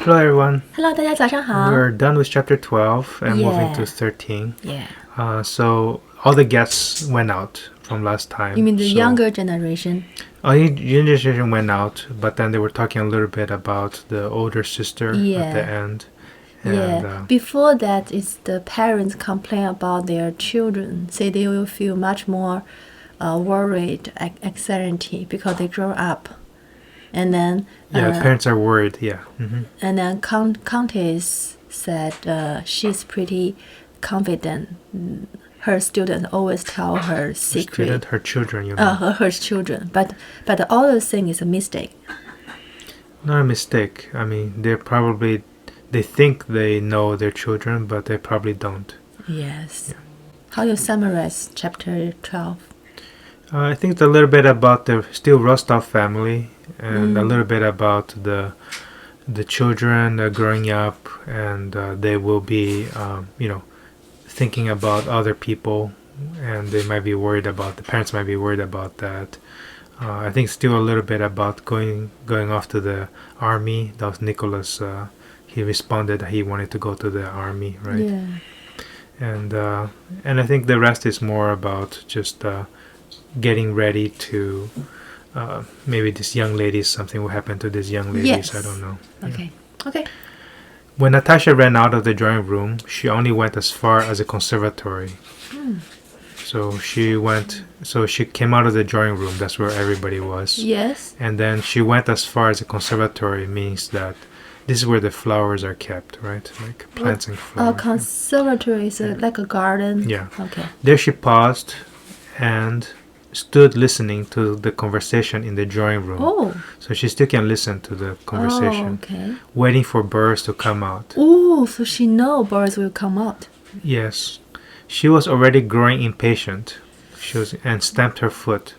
Hello everyone. Hello， 大家早上好。 We're done with chapter 12 and moving to 13. So all the guests went out from last time. You mean the younger generation? Younger generation went out, but then they were talking a little bit about the older sister at the end. And, Before that, it's the parents complain about their children, say they will feel much more worried, anxiety because they grow up. And then parents are worried. And then Countess said she's pretty confident. Her students always tell her secret. Her children, you mean? Her children. But all the thing is a mistake. Not a mistake. I mean, they think they know their children, but they probably don't. Yes. Yeah. How you summarize chapter 12? I think it's a little bit about the still Rostov family and a little bit about the children growing up, and they will be thinking about other people, and they might be worried about, the parents might be worried about that. I think still a little bit about going off to the army. That was Nicholas. He responded that he wanted to go to the army, right? Yeah. And I think the rest is more about just getting ready to maybe this young lady, something will happen to this young lady. Yes. I don't know. Okay. When Natasha ran out of the drawing room, she only went as far as the conservatory. So she came out of the drawing room, that's where everybody was. Yes. And then she went as far as the conservatory, means that this is where the flowers are kept, right? Like plants and flowers. Conservatory is like a garden. Yeah. Okay. There she paused and stood listening to the conversation in the drawing room. Oh. So she still can listen to the conversation. Oh, okay. Waiting for birds to come out. Oh, so she know birds will come out. Yes. She was already growing impatient. And stamped her foot,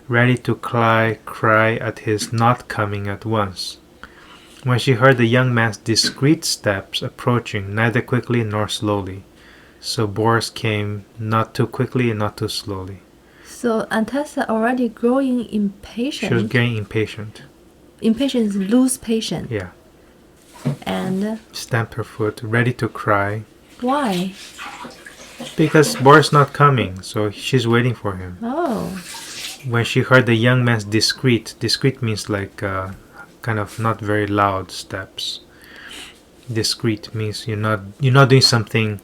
ready to cry at his not coming at once. When she heard the young man's discreet steps approaching, neither quickly nor slowly. So Boris came, not too quickly and not too slowly. So Natasha already growing impatient. She was getting impatient. Impatient is lose patience. Yeah. And stamped her foot, ready to cry. Why? Because Boris not coming, so she's waiting for him. Oh. When she heard the young man's discreet means like kind of not very loud steps. Discreet means you're not doing something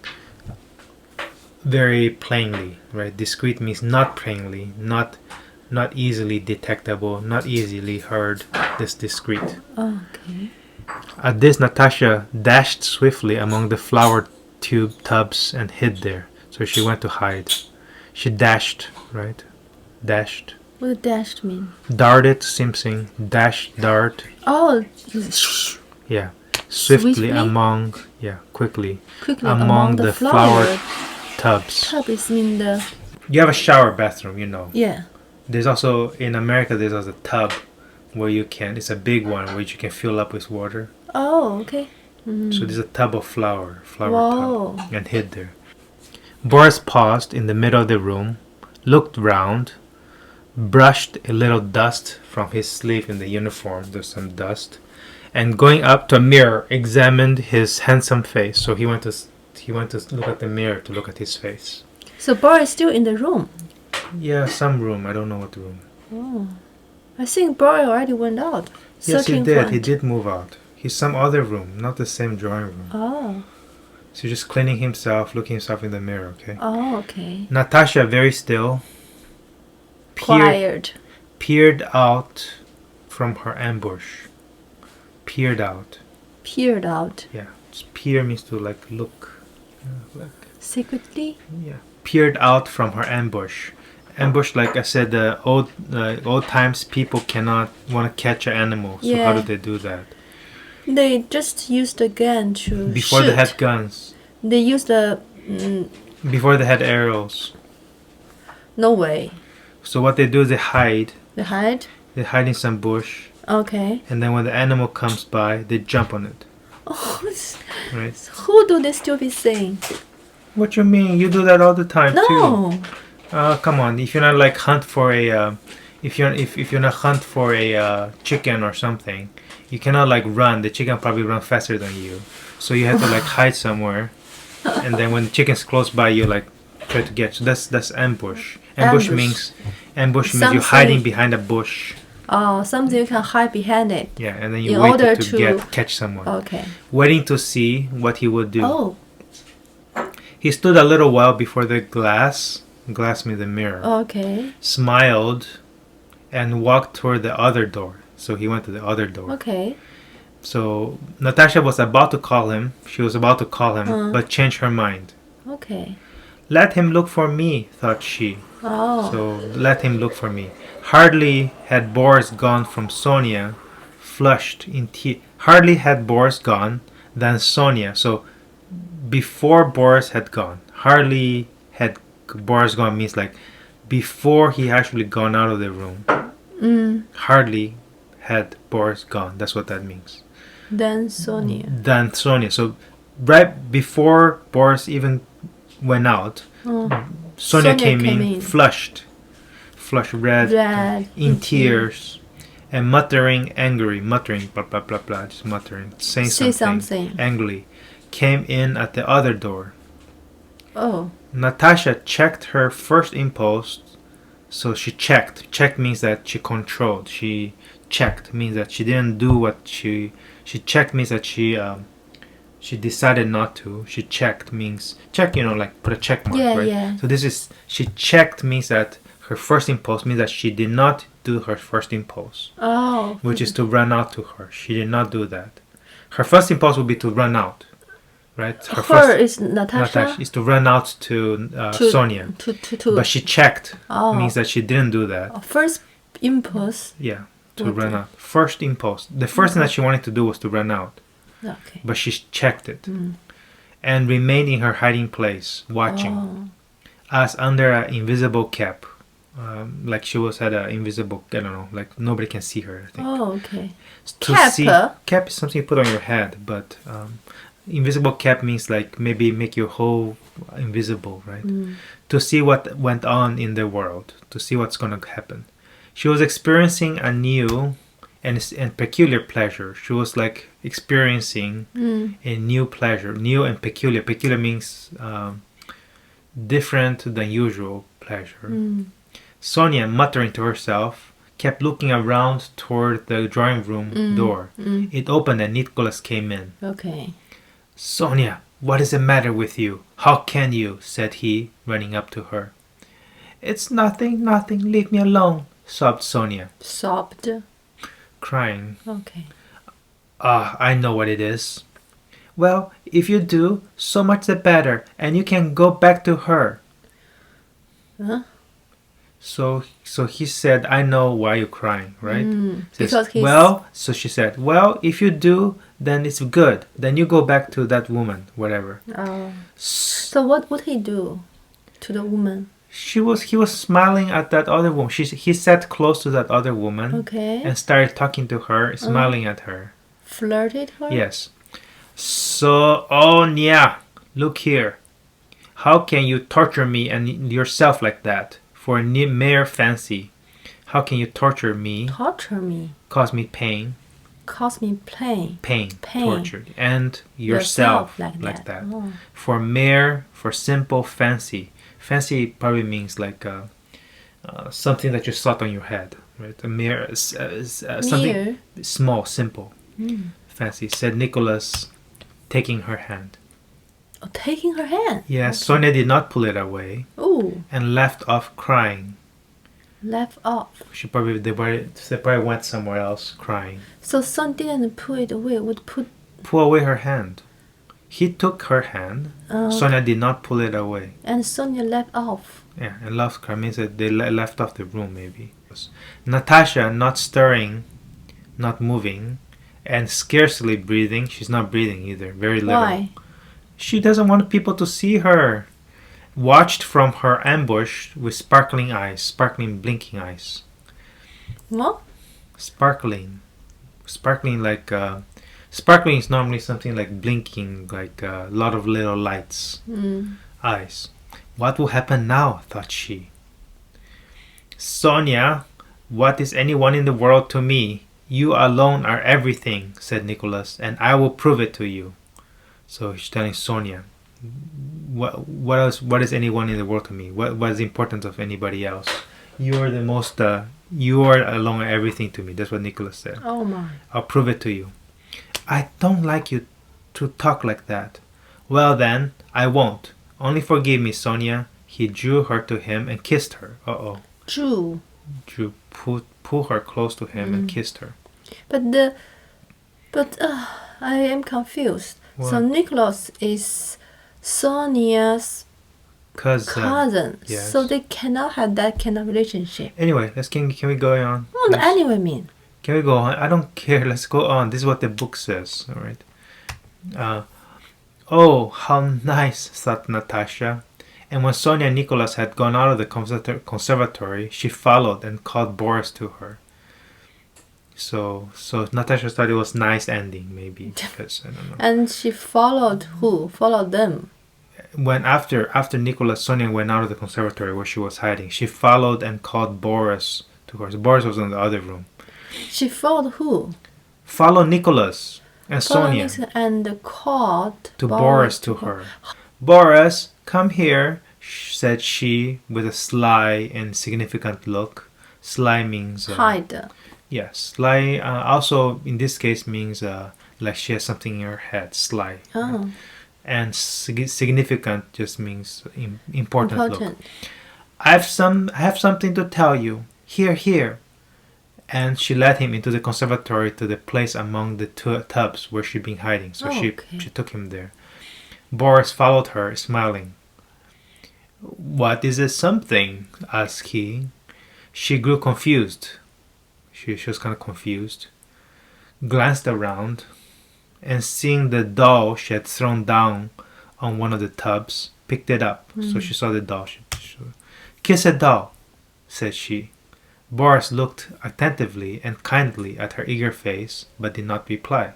very plainly, right? Discreet means not plainly, not easily detectable, not easily heard. This discreet. Okay. At this, Natasha dashed swiftly among the flower tubs and hid there. So she went to hide. She dashed, right? Dashed. What does dashed mean? Darted, Simpsing. Dash, dart. Oh. Yeah. Swiftly among, quickly among the flower tubs. Tub is in the... You have a shower bathroom, you know. Yeah. There's also, in America, there's also a tub where it's a big one where you can fill up with water. Oh, okay. So there's a tub of flower Whoa. tub, and hid there. Boris paused in the middle of the room, looked round, brushed a little dust from his sleeve in the uniform. There's some dust, and going up to a mirror, examined his handsome face. So he went to look at the mirror to look at his face. So Boris is still in the room. Yeah, some room. I don't know what room. Oh, I think Boris already went out. Yes, he did. He did move out. He's some other room, not the same drawing room. Oh. So just cleaning himself, looking himself in the mirror, okay? Oh, okay. Natasha, very still, peered out from her ambush. Peered out. Peered out. Yeah. Peer means to like look. Secretly? Yeah. Peered out from her ambush. Ambush, like I said, the old times people cannot want to catch an animal. So how do they do that? They just used a gun to Before shoot. they had guns. They used the... Before they had arrows. No way. So what they do is they hide. They hide? They hide in some bush. Okay. And then when the animal comes by, they jump on it. Oh, right? Who do this stupid thing? What you mean? You do that all the time No. too. Come on. If you're not like hunt for a if you're gonna hunt for a chicken or something, you cannot like run. The chicken probably run faster than you, so you have to like hide somewhere, and then when the chicken's close by, you like try to get. So that's ambush. Ambush means you're hiding behind a bush. Oh, something you can hide behind it. Yeah, and then you In wait order to to- catch someone. Okay. Waiting to see what he would do. Oh, He stood a little while before the glass means the mirror. okay. Smiled and walked toward the other door. So he went to the other door. Okay. So Natasha was about to call him. She was about to call him, but changed her mind. Okay. Let him look for me, thought she. Oh. So let him look for me. Hardly had Boris gone from Sonia, flushed in tears. Hardly had Boris gone than Sonia. So before Boris had gone. Hardly had Boris gone means like before he actually gone out of the room. Hardly had Boris gone. That's what that means. Then Sonia. Than Sonia. So right before Boris even went out, Sonia came in, flushed red, in tears, and muttering, blah blah blah blah, just muttering, saying Say something something. angrily, came in at the other door. Oh. Natasha checked her first impulse, so she checked. Checked means that she controlled. She checked means that she didn't do what she checked means that she decided not to. She checked means check, like put a check mark, Yeah, right? yeah. So this is she checked means that her first impulse means that she did not do her first impulse, Oh. which is to run out to her. She did not do that. Her first impulse would be to run out, right? Her is Natasha. Is to run out to Sonia. To. But she checked Oh. means that she didn't do that. First impulse. Yeah, to Okay. run out. First impulse. The first thing that she wanted to do was to run out. Okay. But she checked it and remained in her hiding place, watching, Oh. as under an invisible cap. Like she was at an invisible, I don't know, like nobody can see her, I think. Oh, okay. To Cap? Cap is something you put on your head, but invisible cap means like maybe make your whole invisible, right? To see what went on in the world, to see what's going to happen. She was experiencing a new and peculiar pleasure. She was like experiencing a new pleasure, new and peculiar. Peculiar means different than usual pleasure. Sonia, muttering to herself, kept looking around toward the drawing room door. It opened and Nicholas came in. Okay. Sonia, what is the matter with you? How can you? Said he, running up to her. It's nothing, leave me alone, sobbed Sonia, Sobbed. crying. Okay. Ah, I know what it is. Well, if you do, so much the better, and you can go back to her. Huh? So he said, I know why you're crying, right? Says, Because he's... well, so she said, well, if you do, then it's good. Then you go back to that woman, whatever. Oh. So what would he do to the woman? He was smiling at that other woman. He sat close to that other woman Okay. and started talking to her, smiling at her. Flirted her? Yes. So, Sonia, look here. How can you torture me and yourself like that for a mere fancy? How can you torture me, Torture me. cause me pain, Cause me pain. tortured, and yourself like that. Oh. For simple fancy. Fancy probably means like something that you thought on your head, right? A mere something small, simple. Fancy, said Nicholas, taking her hand. Oh, taking her hand? Yes, Sonia did not pull it away Oh, and left off crying. left off. They probably went somewhere else crying. So Son didn't pull it away, would put... Pull away her hand. He took her hand. Sonia did not pull it away. And Sonia left off. Yeah, and left crying means that they left off the room maybe. Natasha, not stirring, not moving, and scarcely breathing. She's not breathing either, very little. Why? She doesn't want people to see her. Watched from her ambush with sparkling blinking eyes. What? Sparkling like sparkling is normally something like blinking, like a lot of little lights. Eyes. What will happen now? Thought she. Sonia, "What is anyone in the world to me? You alone are everything," said Nicholas, "and I will prove it to you." So he's telling Sonia, what else? What is anyone in the world to me? What is the importance of anybody else? You are the most. You are alone everything to me. That's what Nicholas said. Oh my. I'll prove it to you. I don't like you to talk like that. Well then, I won't. Only forgive me, Sonia. He drew her to him and kissed her. Drew Pull her close to him and kissed her. But I am confused. What? So Nicholas is Sonia's cousin. Yes. So they cannot have that kind of relationship. Anyway, can we go on? What does anyway mean? Can we go on? I don't care. Let's go on. This is what the book says. All right. Oh, how nice, thought Natasha. And when Sonia and Nicholas had gone out of the conservatory, she followed and called Boris to her. So Natasha thought it was nice ending, maybe, because I don't know. And she followed who? Followed them. When after Sonia went out of the conservatory where she was hiding, she followed and called Boris to her. So Boris was in the other room. She followed who? Follow Nicholas and Sonia. And called to Boris to her. Boris, come here, said she with a sly and significant look. Sly means hide. Yes, sly also in this case means like she has something in her head. Sly. Oh. Right? And significant just means important. Look. I have something to tell you. Here. And she led him into the conservatory to the place among the tubs where she'd been hiding. So she took him there. Boris followed her, smiling. What is this something? Asked he. She grew confused. She was kind of confused. Glanced around, and seeing the doll she had thrown down on one of the tubs, picked it up. So she saw the doll. Kiss a doll, said she. Boris looked attentively and kindly at her eager face, but did not reply.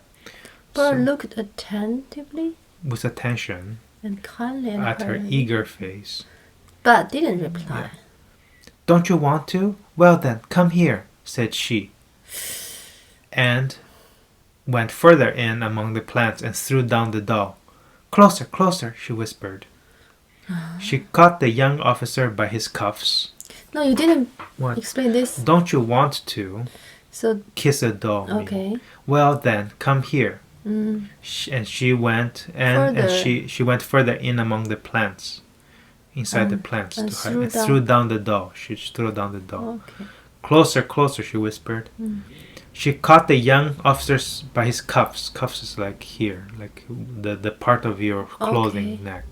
Boris looked attentively? With attention and kindly at her eager face. But didn't reply. Yeah. Don't you want to? Well then, come here, said she. And went further in among the plants and threw down the doll. Closer, she whispered. She caught the young officer by his cuffs. No, you didn't explain this. Don't you want to? So kiss a doll. Okay. Me. Well then, come here. And she went she went further in among the plants, inside the plants, to hide, and threw down the doll. She threw down the doll. Okay. Closer, she whispered. She caught the young officer by his cuffs. Cuffs is like here, like the part of your clothing neck.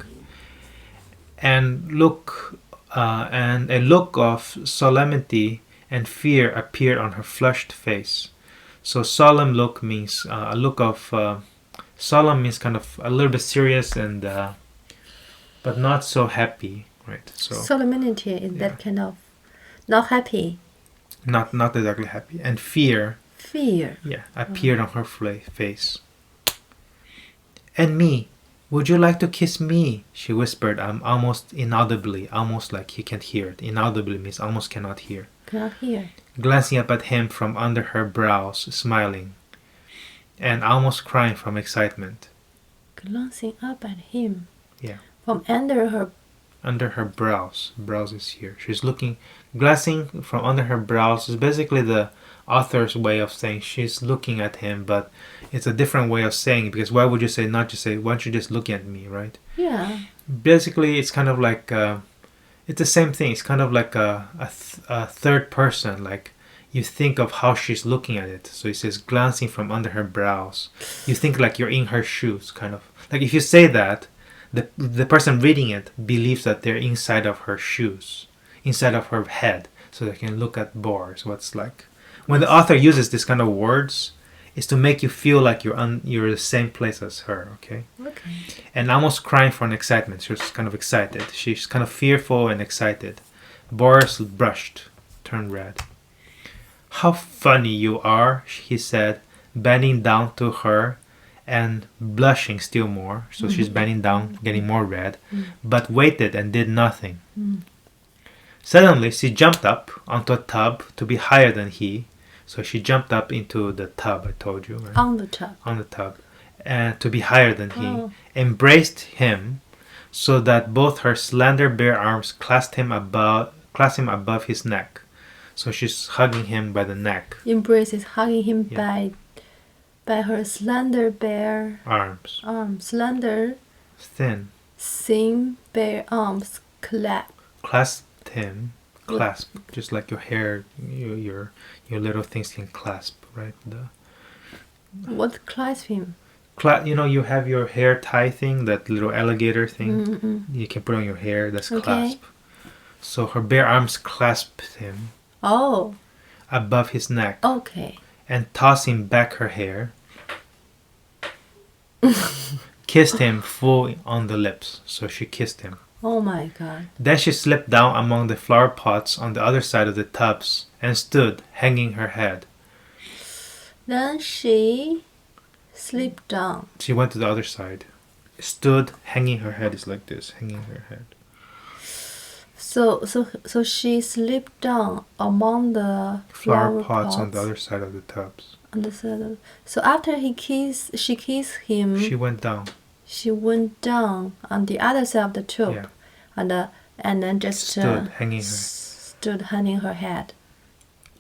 And a look of solemnity and fear appeared on her flushed face. So solemn look means a look of solemn means kind of a little bit serious and but not so happy, right? So solemnity is that kind of not happy. Not exactly happy. And fear appeared on her face. And me, would you like to kiss me? She whispered almost inaudibly, almost like you can't hear it. Inaudibly means almost cannot hear. Cannot hear. Glancing up at him from under her brows, smiling, and almost crying from excitement. Glancing up at him. Yeah. From under her brows. Brows is here. She's glancing from under her brows is basically the author's way of saying she's looking at him, but it's a different way of saying it, because why would you say not to say, why don't you just look at me, right? Yeah. Basically, it's kind of like it's the same thing. It's kind of like a third person, like you think of how she's looking at it. So it says glancing from under her brows. You think like you're in her shoes, kind of. Like if you say that, the person reading it believes that they're inside of her shoes, inside of her head, so they can look at Boris, what's like. When the author uses this kind of words, it's to make you feel like you're the same place as her, okay? Okay. And almost crying from excitement. She was kind of excited. She's kind of fearful and excited. Boris turned red. How funny you are, he said, bending down to her and blushing still more. So she's bending down, getting more red, but waited and did nothing. Suddenly, she jumped up onto a tub to be higher than he. So she jumped up into the tub, I told you, right? On the tub. On the tub. And to be higher than he. Oh. Embraced him so that both her slender bare arms clasped him above his neck. So she's hugging him by the neck. Embraces, hugging him by her slender bare Arms. Slender, Thin. thin bare arms Clasped him. Clasp. Just like your hair, your little things can clasp, right? What clasp him? You have your hair tie thing, that little alligator thing. Mm-mm. You can put on your hair. That's Okay. clasp. So her bare arms clasped him Oh, above his neck okay. and tossing back her hair, kissed him full on the lips. So she kissed him. Oh my God. Then she slipped down among the flower pots on the other side of the tubs and stood, hanging her head. Then she slipped down. She went to the other side. Stood, hanging her head is like this, hanging her head. So she slipped down among the Flower pots on the other side of the tubs. on the side of, so after she kissed him, She went down. she went down on the other side of the tube, Yeah. and then just Stood, hanging her head.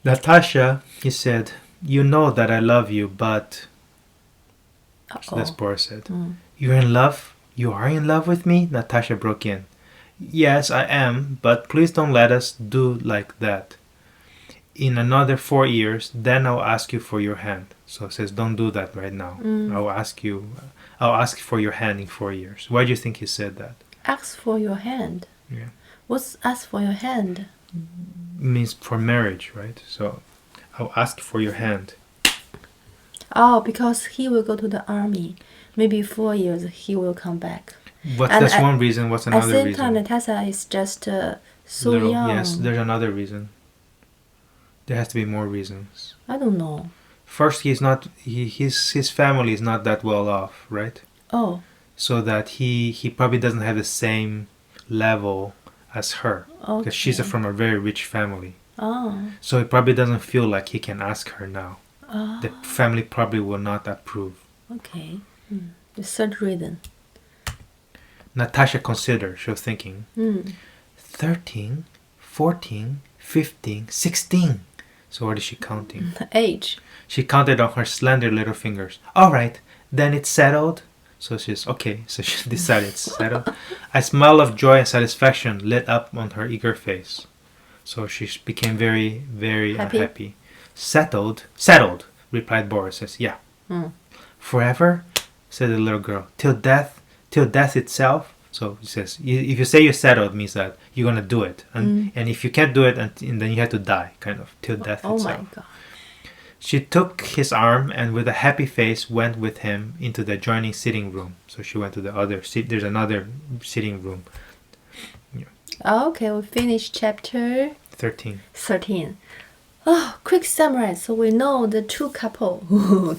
Natasha, he said, you know that I love you, but... So that's Boris said. You're in love? You are in love with me? Natasha broke in. Yes, I am, but please don't let us do like that. In another 4 years, then I'll ask you for your hand. So it says, don't do that right now. I'll ask for your hand in 4 years. Why do you think he said that? Ask for your hand. Yeah. What's ask for your hand? Means for marriage, right? So I'll ask for your hand. Oh, because he will go to the army. Maybe 4 years he will come back. That's one reason. What's another reason? At the same time, Natasha is just so Little, young. Yes, there's another reason. There has to be more reasons. I don't know. First, his family is not that well off, right? Oh. So that he probably doesn't have the same level as her. Okay. Because she's from a very rich family. Oh. So he probably doesn't feel like he can ask her now. Oh. The family probably will not approve. Okay. The third reason. Natasha considered, she was thinking, 13, 14, 15, 16. So what is she counting? Age. She counted on her slender little fingers. All right, then it's settled. So she's okay. So she decided it's settled. A smile of joy and satisfaction lit up on her eager face. So she became very, very happy. Settled, replied Boris. Says, yeah. Forever, said the little girl. Till death itself. So he says, if you say you're settled, it means that you're gonna do it, and if you can't do it, and then you have to die, kind of, till death itself. Oh my God. She took his arm and with a happy face went with him into the adjoining sitting room. So she went to the other there's another sitting room. Okay, we finished chapter 13. Oh, quick summary. So we know the two couple,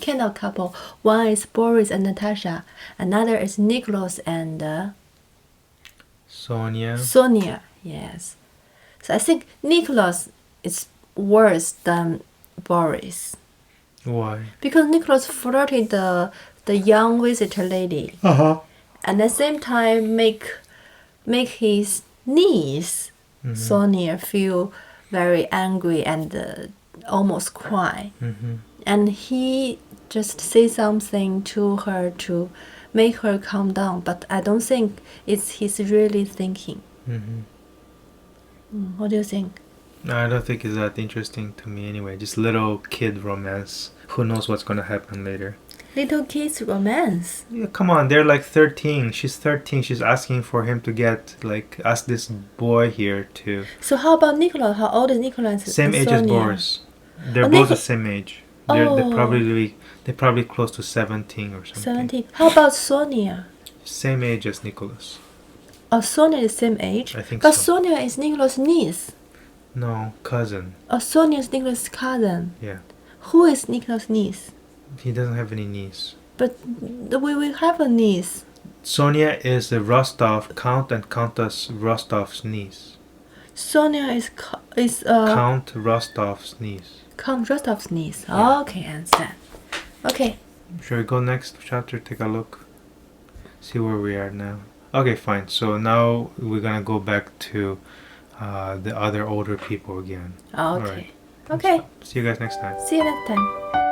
kind of couple. One is Boris and Natasha. Another is Nicholas and Sonia. Yes. So I think Nicholas is worse than Boris. Why? Because Nicholas flirted the young visitor lady. And at the same time make his niece, Sonia, feel very angry and almost cry. And he just say something to her to make her calm down. But I don't think he's really thinking. What do you think? I don't think it's that interesting to me anyway. Just little kid romance. Who knows what's going to happen later. Little kids romance. Yeah, come on, they're like 13. She's 13. She's asking for him to ask this boy here to... So how about Nicholas? How old is Nicholas? Same age as Boris. They're both the same age. They're probably close to 17 or something. 17. How about Sonia? Same age as Nicholas. Oh, Sonia is same age? I think but so. Sonia is Nicholas' niece. No, cousin. Oh, Sonia is Nicholas' cousin. Yeah. Who is Nicholas' niece? He doesn't have any niece. But we will have a niece. Sonia is the Rostov, Count and Countess Rostov's niece. Sonia is Count Rostov's niece. Count Rostov's niece. Okay, understand. Okay. Shall we go next chapter, take a look? See where we are now. Okay, fine. So now we're gonna go back to the other older people again. Okay. Alright. Okay. See you guys next time. See you next time.